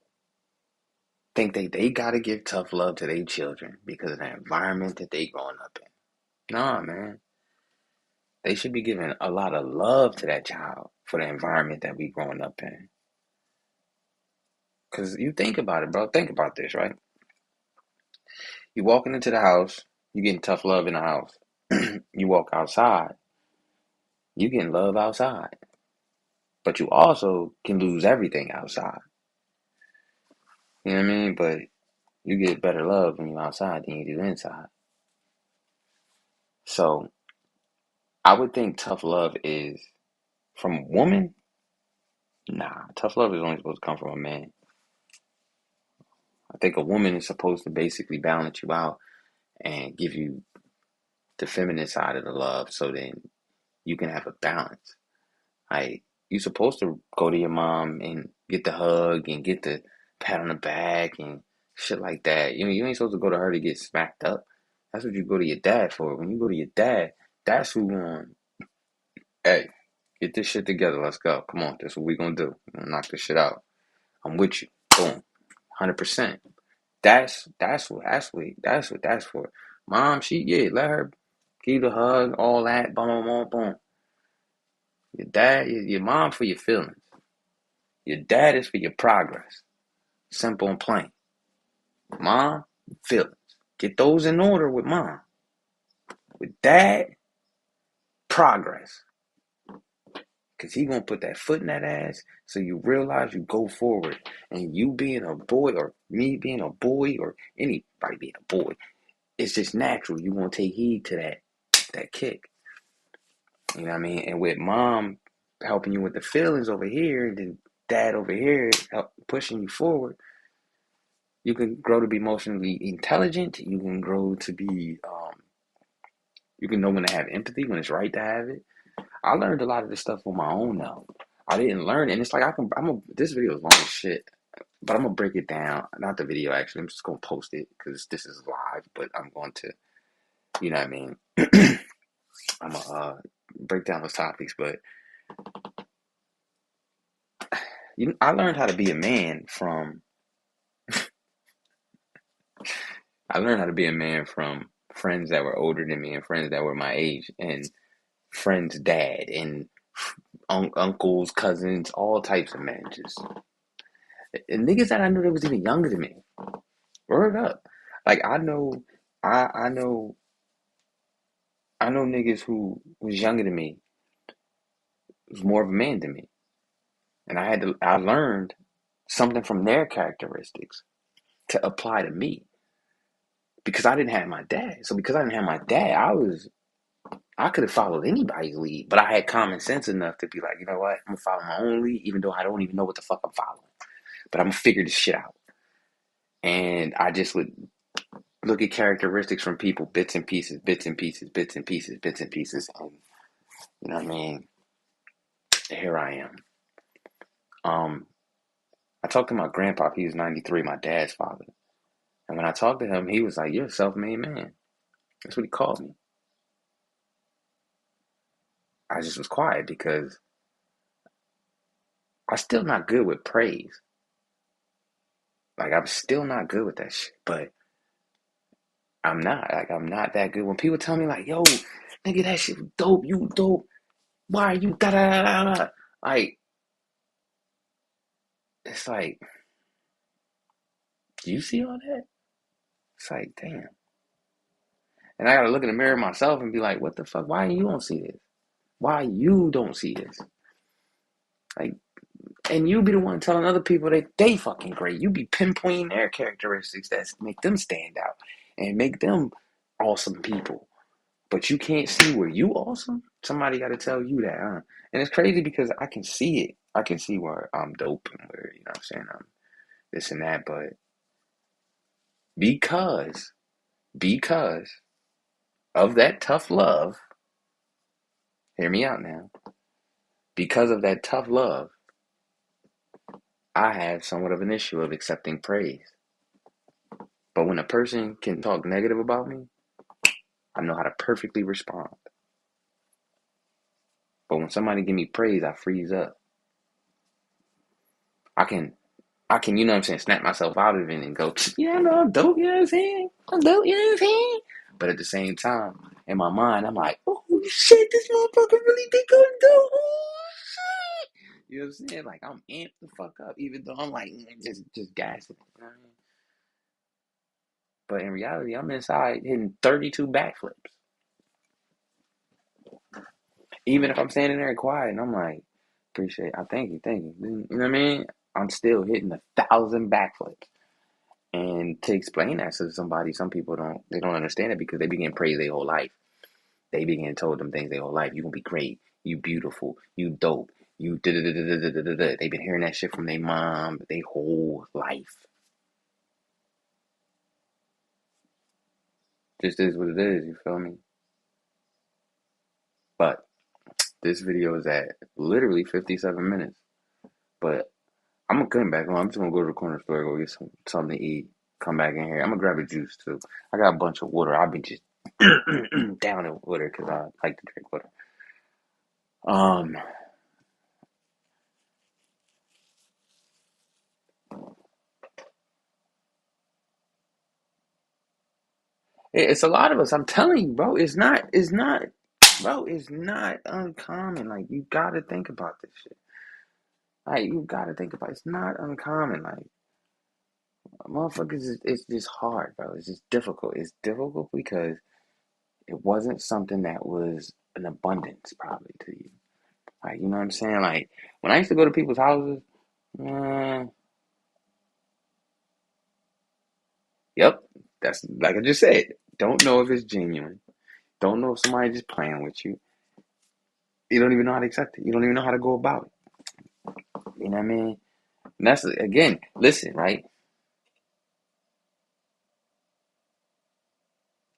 think they gotta give tough love to their children because of the environment that they growing up in. Nah, man. They should be giving a lot of love to that child for the environment that we growing up in. Cause you think about it, bro. Think about this, right? You walking into the house, you getting tough love in the house. You walk outside, you getting love outside. But you also can lose everything outside. You know what I mean? But you get better love when you're outside than you do inside. So I would think tough love is from a woman. Nah, tough love is only supposed to come from a man. I think a woman is supposed to basically balance you out and give you the feminine side of the love so then you can have a balance. Like you're supposed to go to your mom and get the hug and get the pat on the back and shit like that. You ain't supposed to go to her to get smacked up. That's what you go to your dad for. When you go to your dad, that's who going, hey, get this shit together. Let's go. Come on, that's what we gonna do. We're gonna knock this shit out. I'm with you. Boom. 100%. That's what that's for. Mom, let her give you the hug, all that, boom, boom, boom, boom. Your dad, your mom for your feelings. Your dad is for your progress. Simple and plain. Mom, feelings. Get those in order with mom. With dad, progress. Cause he gonna put that foot in that ass so you realize you go forward. And you being a boy or me being a boy or anybody being a boy, it's just natural. You gonna take heed to that kick. You know what I mean? And with mom helping you with the feelings over here, and then dad over here pushing you forward, you can grow to be emotionally intelligent. You can grow to be, you can know when to have empathy, when it's right to have it. I learned a lot of this stuff on my own now. I didn't learn, and it's like this video is long as shit, but I'm gonna break it down. Not the video, actually. I'm just gonna post it because this is live, but I'm going to, you know what I mean? I'm gonna break down those topics, but I learned how to be a man from, I learned how to be a man from friends that were older than me and friends that were my age and friends' dad and uncles, cousins, all types of men. Just and niggas that I knew that was even younger than me. Word up. Like I I know I know niggas who was younger than me was more of a man than me. And I learned something from their characteristics to apply to me. Because I didn't have my dad. So because I didn't have my dad, I could have followed anybody's lead, but I had common sense enough to be like, you know what? I'm gonna follow my own lead, even though I don't even know what the fuck I'm following. But I'm gonna figure this shit out. And I just would look at characteristics from people, bits and pieces, bits and pieces, bits and pieces, bits and pieces, and you know what I mean? Here I am. Um, I talked to my grandpa. He was 93, my dad's father. And when I talked to him, he was like, "You're a self-made man." That's what he called me. I just was quiet because I'm still not good with praise. Like I'm still not good with that shit. But I'm not that good. When people tell me like, yo, nigga, that shit dope, you dope. Why are you da da da da da? Like, it's like, do you see all that? It's like, damn. And I gotta look in the mirror myself and be like, what the fuck? Why you don't see this? Why you don't see this? Like, and you be the one telling other people that they fucking great. You be pinpointing their characteristics that make them stand out and make them awesome people. But you can't see where you awesome. Somebody got to tell you that, huh? And it's crazy because I can see it. I can see where I'm dope and where, you know what I'm saying, I'm this and that. But because, because of that tough love, hear me out now. Because of that tough love, I have somewhat of an issue of accepting praise. But when a person can talk negative about me, I know how to perfectly respond. But when somebody give me praise, I freeze up. I can you know what I'm saying, snap myself out of it and go, yeah, I know I'm dope, you know what I'm saying? I'm dope, you know what I'm saying? But at the same time, in my mind, I'm like, oh shit, this motherfucker really think I'm dope. Oh shit. You know what I'm saying? Like I'm amped the fuck up, even though I'm like just gassing. You know what I mean? But in reality, I'm inside hitting 32 backflips. Even if I'm standing there quiet and I'm like, appreciate it. I thank you. You know what I mean? I'm still hitting 1,000 backflips. And to explain that to somebody, some people don't understand it because they begin praise their whole life. They begin told them things their whole life. You gonna be great. You beautiful. You dope. You da da da da da da da da. They've been hearing that shit from their mom their whole life. Just is what it is. You feel me? But this video is at literally 57 minutes. But I'm gonna come back on. I'm just gonna go to the corner store, go get something to eat. Come back in here. I'm gonna grab a juice too. I got a bunch of water. I've been just down in water because I like to drink water. Um, it's a lot of us. I'm telling you, bro. Bro. It's not uncommon. Like you gotta think about this shit. Like you gotta think about it. It's not uncommon. Like motherfuckers, it's just hard, bro. It's just difficult. It's difficult because it wasn't something that was an abundance probably to you. Like you know what I'm saying? Like when I used to go to people's houses, uh, yep, that's like I just said. Don't know if it's genuine. Don't know if somebody just playing with you. You don't even know how to accept it. You don't even know how to go about it. You know what I mean? And that's again, listen, right?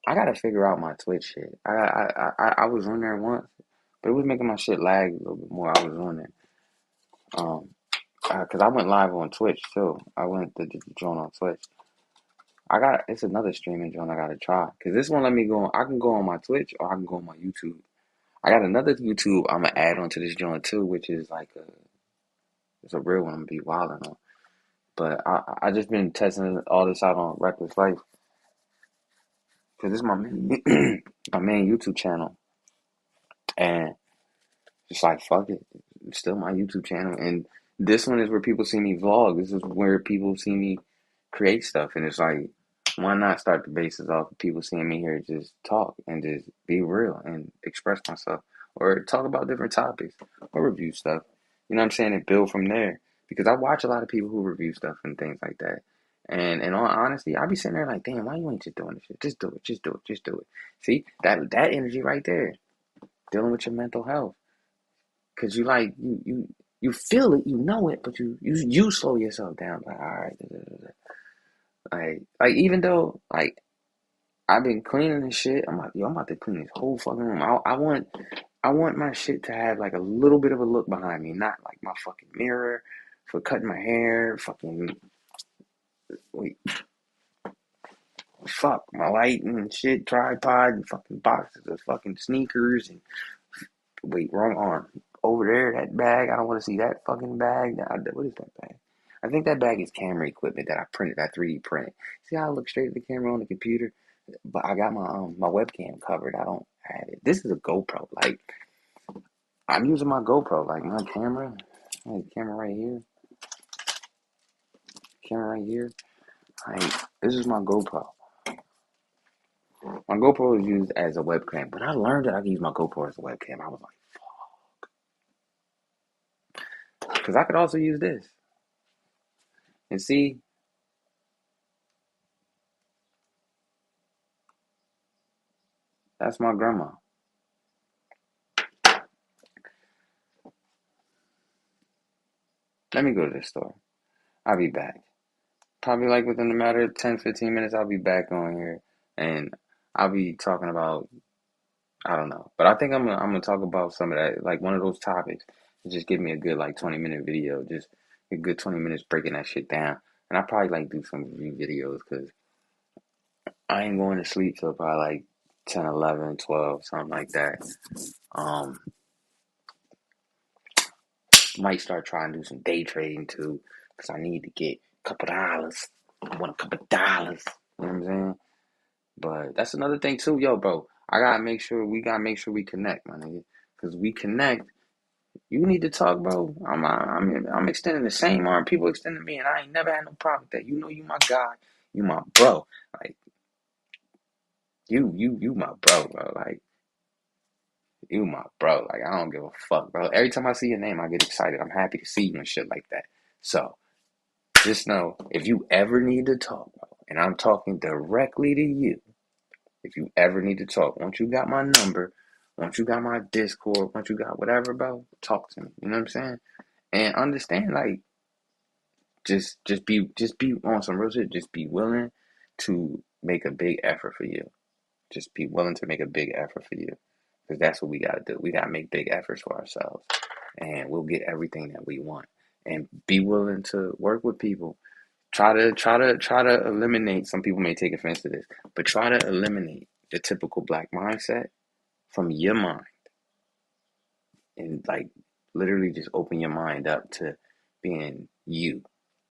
I gotta figure out my Twitch shit. I was on there once, but it was making my shit lag a little bit more. I was on there, um, cause I went live on Twitch too. I went to join on Twitch. It's another streaming joint I gotta try, cause this one let me go on. I can go on my Twitch or I can go on my YouTube. I got another YouTube I'm gonna add onto this joint too, which is like it's a real one. I'm gonna be wilding on. But I just been testing all this out on Reckless Life, cause this is my main my main YouTube channel, and just like fuck it, it's still my YouTube channel, and this one is where people see me vlog. This is where people see me create stuff, and it's like, why not start the basis off of people seeing me here just talk and just be real and express myself, or talk about different topics, or review stuff. You know what I'm saying? And build from there because I watch a lot of people who review stuff and things like that. And in all honesty, I be sitting there like, damn, why you ain't just doing this shit? Just do it, just do it, just do it. See that energy right there, dealing with your mental health. Cause you like you feel it, you know it, but you slow yourself down. Like all right, da, da, da, da. Like even though like I've been cleaning and shit, I'm like yo, I'm about to clean this whole fucking room. I want my shit to have like a little bit of a look behind me, not like my fucking mirror for cutting my hair, fucking wait, fuck my lighting and shit, tripod and fucking boxes of fucking sneakers and wait, wrong arm. Over there, that bag. I don't want to see that fucking bag. What is that bag? I think that bag is camera equipment that I printed. I 3D printed. See how I look straight at the camera on the computer, but I got my webcam covered. I don't have it. This is a GoPro. Like I'm using my GoPro. Like my camera. Camera right here. Camera right here. Like this is my GoPro. My GoPro is used as a webcam, but I learned that I can use my GoPro as a webcam. I was like, because I could also use this. And see, that's my grandma. Let me go to the store. I'll be back. Probably like within a matter of 10, 15 minutes, I'll be back on here. And I'll be talking about, I don't know. But I think I'm gonna talk about some of that, like one of those topics. Just give me a good like 20-minute video. Just a good 20 minutes breaking that shit down. And I probably like do some review videos because I ain't going to sleep till probably like 10, 11, 12, something like that. Um, Might start trying to do some day trading too, because I need to get a couple dollars. I want a couple dollars. You know what I'm saying? But that's another thing too, yo, bro. We gotta make sure we connect, my nigga. Cause we connect. You need to talk, bro. I'm extending the same arm people extending me, and I ain't never had no problem with that. You know, you my guy, you my bro. Like you my bro. Like you my bro. Like I don't give a fuck, bro. Every time I see your name, I get excited. I'm happy to see you and shit like that. So just know if you ever need to talk, bro, and I'm talking directly to you. If you ever need to talk, once you got my number, once you got my Discord, once you got whatever, bro, talk to me. You know what I'm saying? And understand, like, just be on some real shit. Just be willing to make a big effort for you. Just be willing to make a big effort for you, because that's what we gotta do. We gotta make big efforts for ourselves, and we'll get everything that we want. And be willing to work with people. Try to eliminate. Some people may take offense to this, but try to eliminate the typical black mindset from your mind, and like literally just open your mind up to being you.